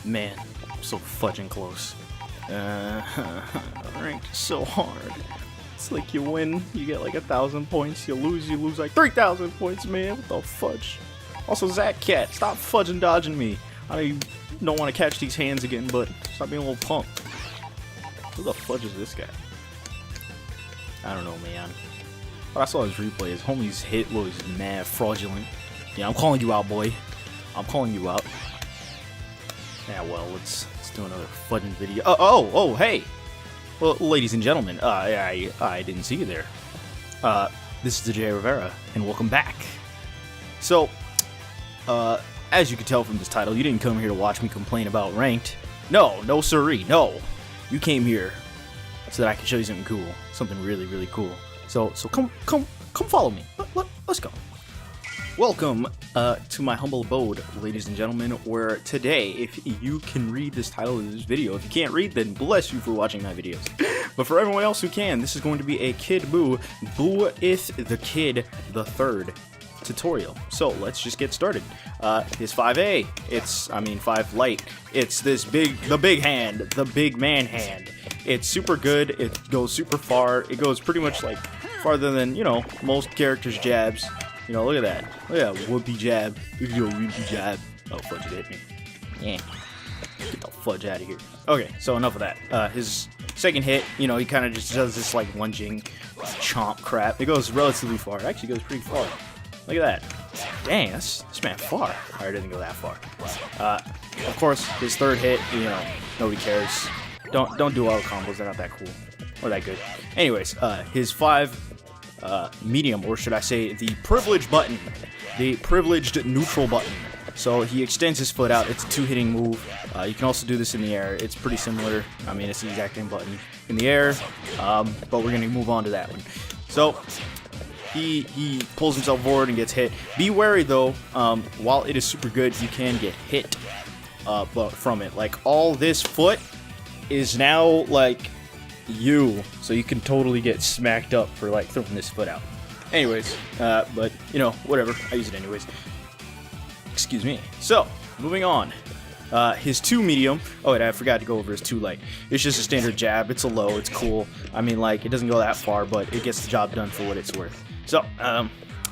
Man, I'm so fudging close. Ranked so hard. It's like you win, you get like 1,000 points. You lose like 3,000 points, man. What the fudge? Also, Zach Cat, stop fudging dodging me. I know you don't want to catch these hands again, but stop being a little punk. Who the fudge is this guy? I don't know, man. But I saw his replay. His homie's hit was mad fraudulent. Yeah, I'm calling you out, boy. I'm calling you out. Yeah, well, let's do another fudging video. Oh, hey! Well, ladies and gentlemen, I didn't see you there. This is the J. Rivera, and welcome back. So, as you can tell from this title, you didn't come here to watch me complain about ranked. No siree, no. You came here so that I can show you something cool, something really cool. So come follow me. Let's go. Welcome to my humble abode, ladies and gentlemen, where today, if you can read this title of this video, if you can't read, then bless you for watching my videos. But for everyone else who can, this is going to be a Kid BUU, BUU the Kid the Third tutorial. So let's just get started. His 5A, it's 5 light. It's the big hand, the big man hand. It's super good. It goes super far. It goes pretty much like farther than, most characters' jabs. Look at that. Look at that whoopee jab. Look at your whoopee jab. Oh, fudge, it hit me. Yeah. Get the fudge out of here. Okay, so enough of that. His second hit, he kind of just does this like lunging chomp crap. It goes relatively far. It actually goes pretty far. Look at that. Dang, this man far. Alright, it didn't go that far. Of course, his third hit, nobody cares. Don't do auto combos. They're not that cool or that good. Anyways, his 5 medium, or should I say the privileged button, the privileged neutral button. So he extends his foot out. It's a 2-hitting move. You can also do this in the air. It's pretty similar. It's the exact same button in the air, but we're gonna move on to that one. So he pulls himself forward and gets hit. Be wary though. While it is super good, you can get hit but from it. Like all this foot is now like so you can totally get smacked up for like throwing this foot out. Anyways, but whatever, I use it anyways. Excuse me. So moving on, his 2 medium. Oh wait, I forgot to go over his 2 light. It's just a standard jab. It's a low. It's cool. It doesn't go that far, but it gets the job done for what it's worth. So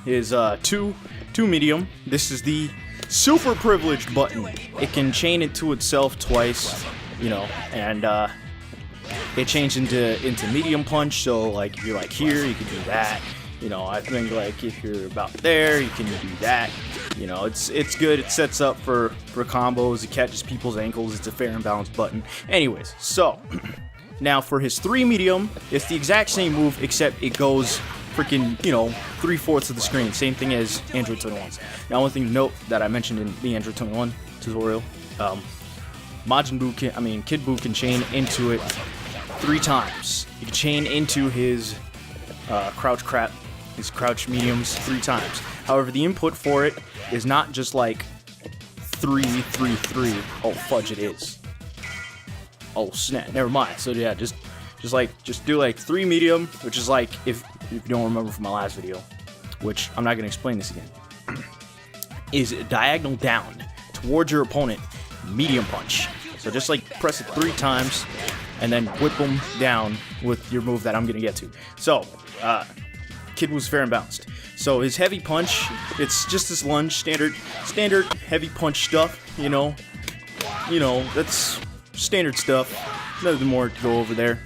his 2 medium. This is the super privileged button. It can chain into itself twice, and it changed into medium punch. So like if you're like here, you can do that. I think like if you're about there, you can do that. It's good. It sets up for combos. It catches people's ankles. It's a fair and balanced button. Anyways, so now for his 3 medium, it's the exact same move except it goes freaking 3/4 of the screen. Same thing as Android 21's. Now one thing to note that I mentioned in the Android 21 tutorial, Kid BUU can chain into it 3 times. He can chain into his his crouch mediums 3 times. However, the input for it is not just like 3, 3, 3. Oh fudge, it is. Oh snap, never mind. So yeah, just do like 3 medium, which is like if you don't remember from my last video, which I'm not gonna explain this again, is diagonal down towards your opponent, medium punch. So just like press it 3 times and then whip them down with your move that I'm gonna get to. So Kid was fair and balanced. So his heavy punch, it's just this lunge, standard heavy punch stuff. That's standard stuff. Nothing more to go over there.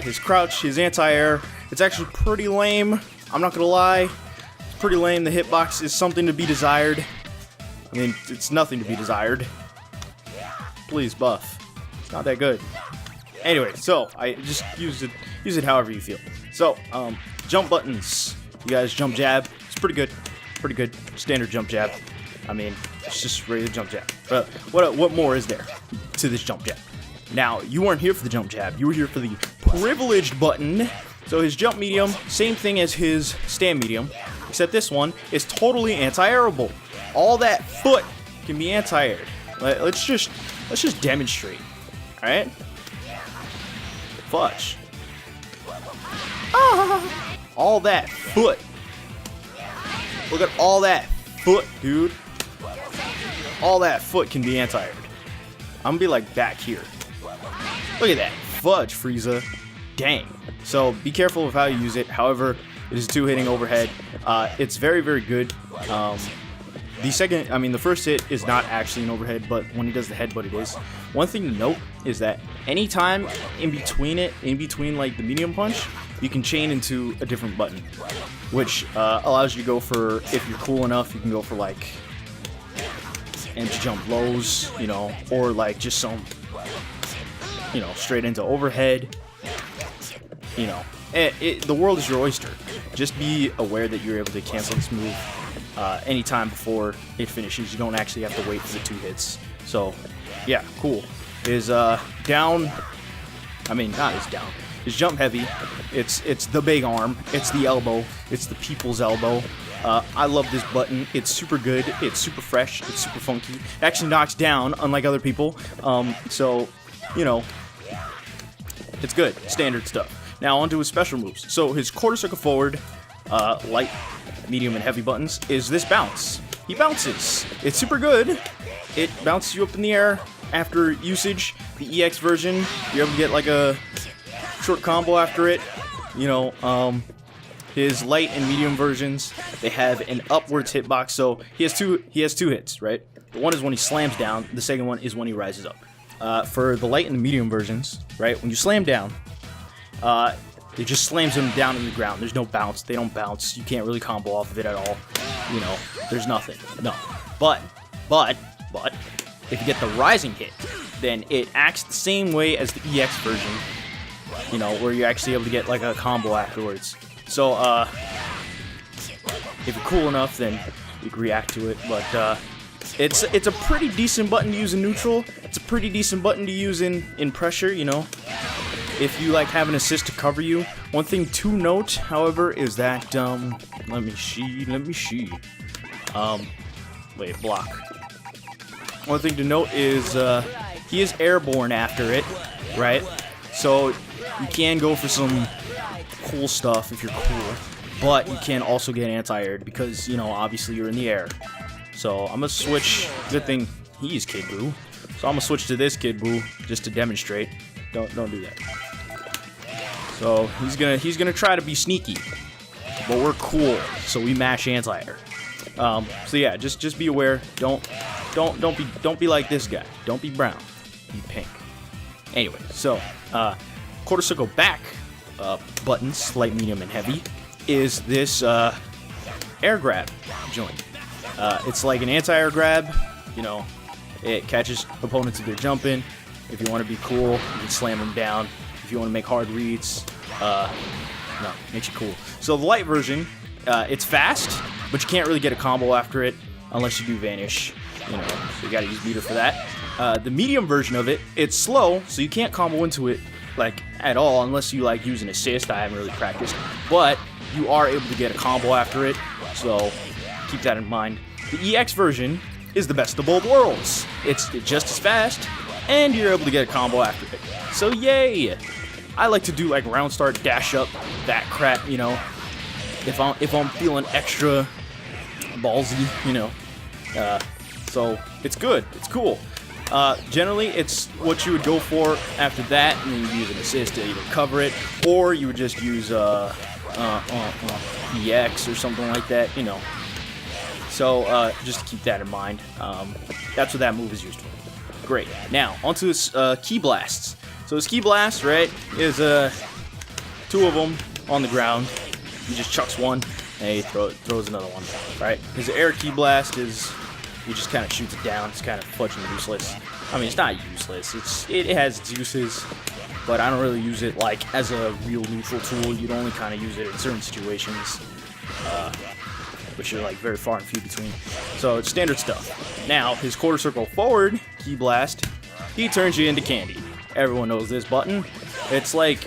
His crouch, his anti-air, it's actually pretty lame. I'm not gonna lie, it's pretty lame. The hitbox is something to be desired. It's nothing to be desired. Please buff. It's not that good. Anyway, so I just use it however you feel. So jump buttons. You guys jump jab. It's pretty good. Standard jump jab. It's just regular jump jab. But what more is there to this jump jab? Now, you weren't here for the jump jab. You were here for the privileged button. So his jump medium, same thing as his stand medium, except this one is totally anti-airable. All that foot can be anti-aired. Let's just demonstrate. All right. Fudge. All that foot. Look at all that foot, dude. All that foot can be anti-aired. I'm gonna be like back here. Look at that. Fudge, Frieza. Dang. So be careful with how you use it. However, it is 2-hitting overhead. It's very, very good. The first hit is not actually an overhead, but when he does the headbutt, it is. One thing to note is that anytime in between like the medium punch, you can chain into a different button, which allows you to go for, if you're cool enough, you can go for like empty jump lows, you know, or like just some, you know, straight into overhead. You know, the world is your oyster. Just be aware that you're able to cancel this move anytime before it finishes. You don't actually have to wait for the 2 hits. So, yeah, cool. Is down. I mean, not as down. Is jump heavy. It's the big arm. It's the elbow. It's the people's elbow. I love this button. It's super good. It's super fresh. It's super funky. It actually knocks down, unlike other people. So, you know, it's good. Standard stuff. Now onto his special moves. So his quarter circle forward, light, medium, and heavy buttons is this bounce. He bounces. It's super good. It bounces you up in the air after usage. The EX version, you're able to get like a short combo after it. You know, his light and medium versions, they have an upwards hitbox. So he has two hits, right? One is when he slams down. The second one is when he rises up. For the light and the medium versions, right? When you slam down, it just slams them down in the ground. There's no bounce. They don't bounce. You can't really combo off of it at all. You know, there's nothing. No. But, if you get the rising hit, then it acts the same way as the EX version. You know, where you're actually able to get like a combo afterwards. So, if you're cool enough, then you can react to it. But, it's a pretty decent button to use in neutral. It's a pretty decent button to use in pressure, you know. If you like have an assist to cover you. One thing to note, however, is that let me see. Wait, block. One thing to note is he is airborne after it, right? So you can go for some cool stuff if you're cool, but you can also get anti-aired because, you know, obviously you're in the air. So I'm gonna switch. Good thing he's Kid Buu. So I'm gonna switch to this Kid Buu just to demonstrate. Don't do that. So he's gonna try to be sneaky, but we're cool, so we mash anti-air. So yeah, just be aware. Don't be like this guy. Don't be brown. Be pink. Anyway, so quarter circle back buttons, light, medium, and heavy, is this air grab joint. It's like an anti-air grab. You know, it catches opponents if they're jumping. If you want to be cool, you can slam them down. If you want to make hard reads, no, makes you cool. So the light version, it's fast, but you can't really get a combo after it unless you do vanish. You know, so you gotta use meter for that. The medium version of it, it's slow, so you can't combo into it like at all unless you like use an assist. I haven't really practiced, but you are able to get a combo after it, so keep that in mind. The EX version is the best of both worlds. It's just as fast, and you're able to get a combo after it. So yay! I like to do like round start, dash up, that crap, you know. If I'm feeling extra ballsy, you know. So it's good, it's cool. Generally, it's what you would go for after that, and then you use an assist to either cover it, or you would just use EX or something like that, you know. So just to keep that in mind, that's what that move is used for. Great. Now onto his key blasts. So his key blast, right, is 2 of them on the ground. He just chucks one and he throws another one. Right. His air key blast is he just kind of shoots it down. It's kind of fudging useless. I mean, it's not useless. It has its uses, but I don't really use it like as a real neutral tool. You'd only kind of use it in certain situations, which are like very far and few between. So it's standard stuff. Now his quarter circle forward key blast, he turns you into candy. Everyone knows this button. It's like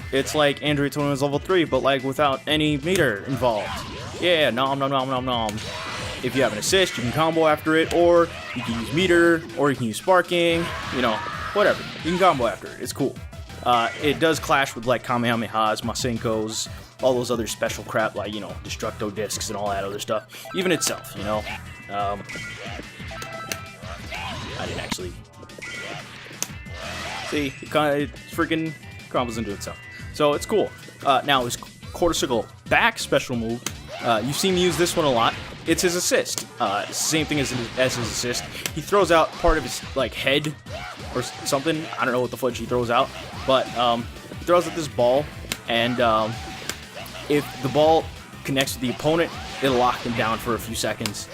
Android 21's level 3, but like without any meter involved. Yeah, nom nom nom nom nom. If you have an assist, you can combo after it, or you can use meter, or you can use sparking, you know, whatever. You can combo after it. It's cool. It does clash with like Kamehamehas, Masenkos, all those other special crap like, you know, Destructo discs and all that other stuff. Even itself, you know. I didn't actually See, it freaking crumbles into itself. So it's cool. Now his quarter circle back special move. You've seen me use this one a lot. It's his assist. Same thing as his assist. He throws out part of his like head or something. I don't know what the fudge he throws out, but he throws out this ball, and if the ball connects with the opponent, it'll lock them down for a few seconds.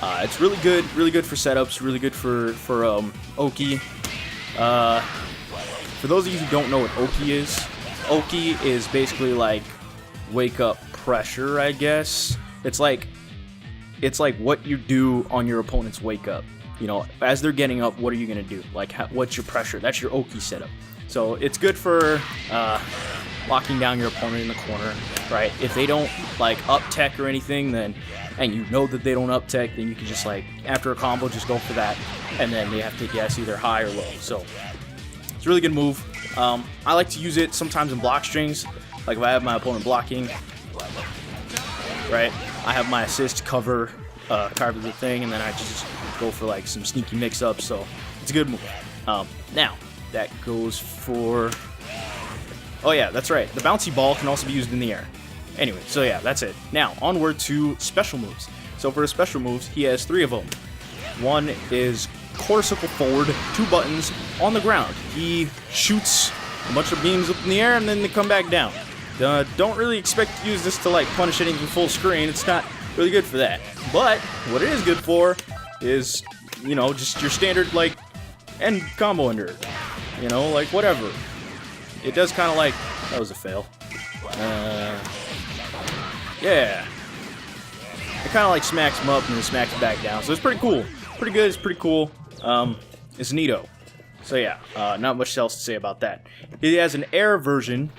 It's really good for setups, really good for Oki. For those of you who don't know what Oki is basically like wake up pressure, I guess. It's like what you do on your opponent's wake up. You know, as they're getting up, what are you gonna do? Like, what's your pressure? That's your Oki setup. So it's good for locking down your opponent in the corner, right? If they don't like up tech or anything, then and you know that they don't up tech, then you can just like after a combo just go for that, and then they have to guess either high or low. So it's a really good move. I like to use it sometimes in block strings, like if I have my opponent blocking, right? I have my assist cover the thing, and then I just go for like some sneaky mix-ups. So it's a good move. Now that goes for. Oh yeah, that's right. The bouncy ball can also be used in the air. Anyway, so yeah, that's it. Now, onward to special moves. So for his special moves, he has 3 of them. One is quarter circle forward, 2 buttons on the ground. He shoots a bunch of beams up in the air and then they come back down. Don't really expect to use this to like punish anything full screen. It's not really good for that. But what it is good for is, you know, just your standard like end combo ender. You know, like whatever. It does kind of like... That was a fail. Yeah. It kind of like smacks him up and then smacks back down. So it's pretty cool. Pretty good. It's pretty cool. It's neato. So yeah, not much else to say about that. He has an air version,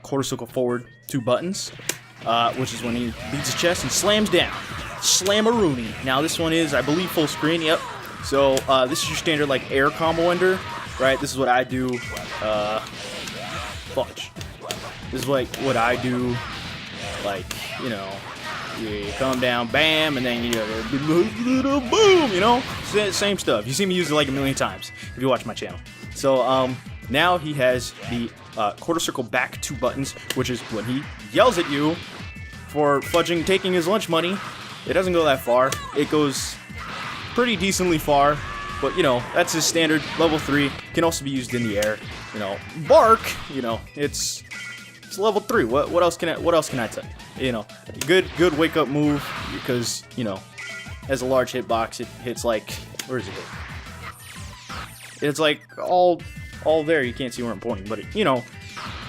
quarter circle forward, 2 buttons, which is when he beats his chest and slams down. Slam-a-rooney. Now this one is, I believe, full screen. Yep. So this is your standard like air combo ender, right? This is what I do. Fudge. This is like what I do, like, you know, you come down, bam, and then you know, boom, you know, same stuff. You see me use it like a million times if you watch my channel. So now he has the quarter circle back 2 buttons, which is when he yells at you for fudging taking his lunch money. It doesn't go that far. It goes pretty decently far. But, you know, that's his standard level 3. Can also be used in the air. You know, bark. You know, it's level 3. What else can I tell you? You know, good wake up move because, you know, has a large hitbox. It hits like, where is it? It's like all there. You can't see where I'm pointing, but it, you know,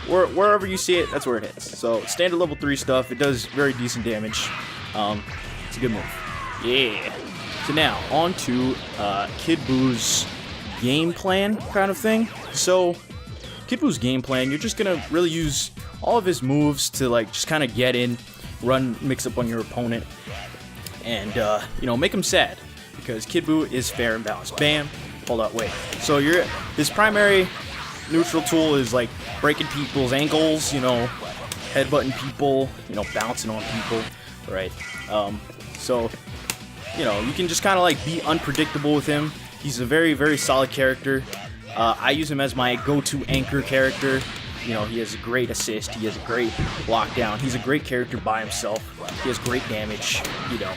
wherever you see it, that's where it hits. So standard level 3 stuff. It does very decent damage. It's a good move. Yeah. So now, on to Kid BUU's game plan kind of thing. So, Kid BUU's game plan, you're just going to really use all of his moves to, like, just kind of get in, run, mix up on your opponent, and, you know, make him sad. Because Kid BUU is fair and balanced. Bam. Hold on, wait. So, his primary neutral tool is, like, breaking people's ankles, you know, headbutting people, you know, bouncing on people, right? So... You know, you can just kind of like be unpredictable with him. He's a very, very solid character. I use him as my go-to anchor character. You know, he has a great assist. He has a great lockdown. He's a great character by himself. He has great damage, you know.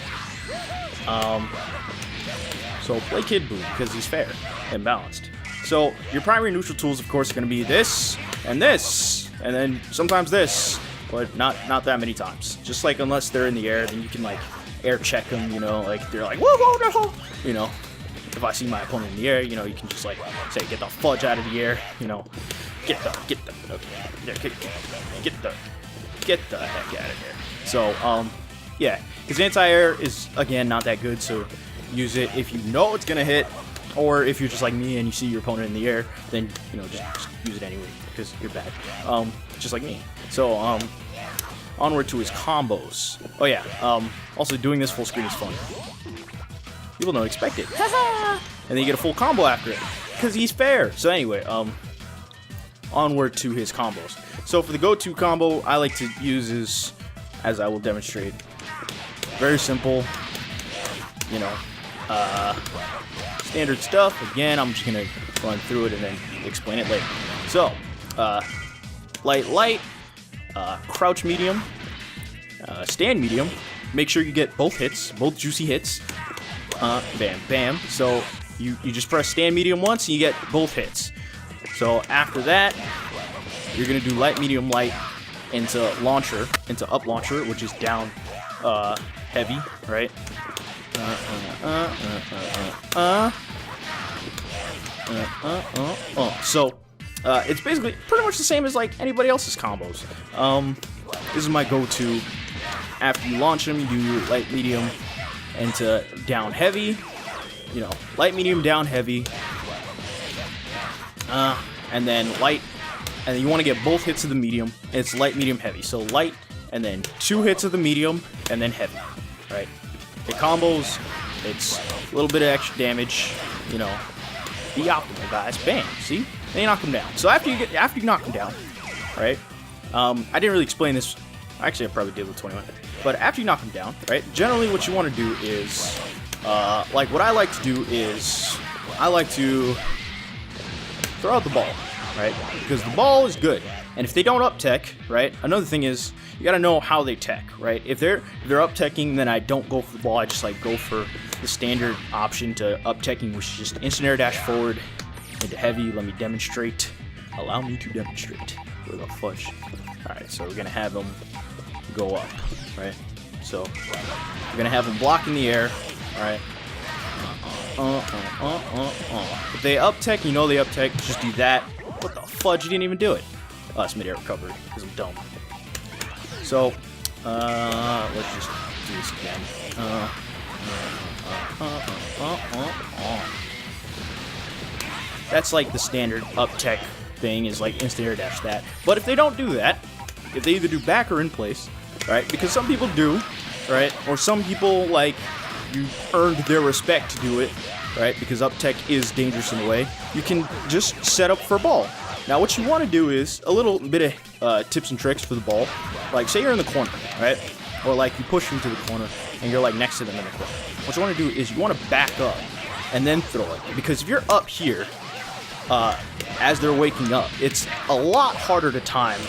So play Kid BUU because he's fair and balanced. So your primary neutral tools, of course, are going to be this, and then sometimes this, but not that many times. Just like unless they're in the air, then you can like air check them, you know, like they're like, whoa, whoa, no, you know, if I see my opponent in the air, you know, you can just like say, get the fudge out of the air, you know, get the heck out of here. So, yeah, his anti-air is, again, not that good, so use it if you know it's gonna hit, or if you're just like me and you see your opponent in the air, then, you know, just use it anyway, because you're bad, just like me. So, onward to his combos. Oh yeah, also doing this full screen is fun. People don't expect it. And then you get a full combo after it, because he's fair. So anyway, onward to his combos. So for the go-to combo, I like to use his, as I will demonstrate, very simple, you know, standard stuff. Again, I'm just gonna run through it and then explain it later. So, light, crouch medium, stand medium. Make sure you get both hits, both juicy hits. Bam, bam. So you just press stand medium once and you get both hits. So after that, you're gonna do light, medium, light into launcher, into up launcher, which is down heavy, right? So it's basically pretty much the same as like anybody else's combos. This is my go-to. After you launch them, you do light, medium, into down heavy. You know, light, medium, down heavy, and then light, and then you want to get both hits of the medium. And it's light, medium, heavy. So light, and then 2 hits of the medium, and then heavy. Right? It combos. It's a little bit of extra damage. You know, be optimal, guys. Bam. See? Then you knock them down. So after you knock them down, right? I didn't really explain this. Actually, I probably did with 21. But after you knock them down, right? Generally, what you want to do is, like what I like to do is, I like to throw out the ball, right? Because the ball is good, and if they don't up tech, right? Another thing is you got to know how they tech, right? If they're up teching, then I don't go for the ball. I just like go for the standard option to up teching, which is just instant air dash forward into heavy. Let me demonstrate. Allow me to demonstrate. Where the fudge? All right, so we're gonna have them go up, right? So we're gonna have them block in the air, all right? If they up tech, you know they up tech. Just do that. What the fudge? You didn't even do it. Oh, it's mid-air recovery because I'm dumb. So let's just do this again. That's like the standard up tech thing, is like instant air dash that. But if they don't do that, if they either do back or in place, right? Because some people do, right? Or some people, like, you earned their respect to do it, right? Because up tech is dangerous in a way. You can just set up for a ball. Now, what you want to do is a little bit of tips and tricks for the ball. Like, say you're in the corner, right? Or like you push them to the corner and you're like next to them in the corner. What you want to do is you want to back up and then throw it. Because if you're up here, as they're waking up, it's a lot harder to time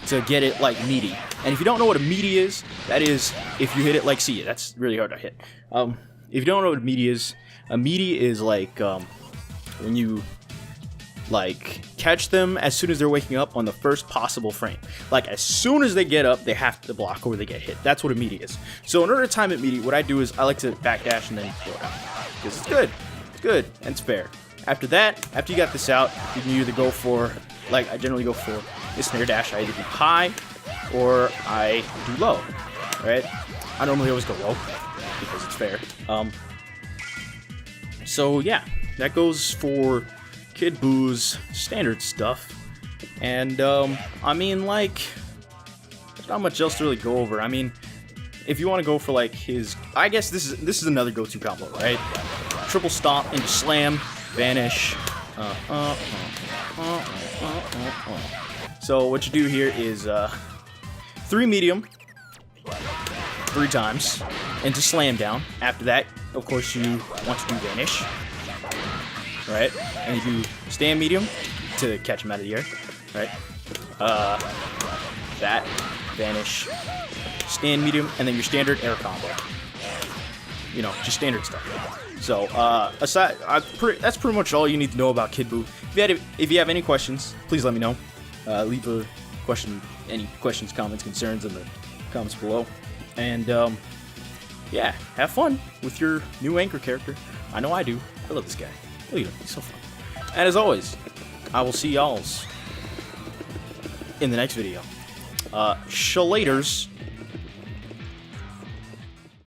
to get it like meaty. And if you don't know what a meaty is, that is if you hit it like, see, that's really hard to hit. If you don't know what a meaty is like when you like catch them as soon as they're waking up on the first possible frame. Like as soon as they get up, they have to block or they get hit. That's what a meaty is. So in order to time it meaty, what I do is I like to backdash and then throw it out. Because it's good. It's good and it's fair. After that, after you got this out, you can either go for, like I generally go for this snare dash. I either do high or I do low, right? I normally always go low because it's fair. So yeah, that goes for Kid BUU's standard stuff. And I mean, like, there's not much else to really go over. I mean, if you want to go for like his, I guess this is another go-to combo, right? Triple stomp into slam, vanish. So what you do here is 3 medium, 3 times, into slam down. After that, of course, you want to do vanish, right? And you do stand medium to catch him out of the air, right? That, vanish, stand medium, and then your standard air combo. You know, just standard stuff. So, aside, that's pretty much all you need to know about Kid BUU. If you have any questions, please let me know. Leave a question, any questions, comments, concerns in the comments below. And, yeah, have fun with your new anchor character. I know I do. I love this guy. Look at him, he's so fun. And as always, I will see y'alls in the next video. Shalaters.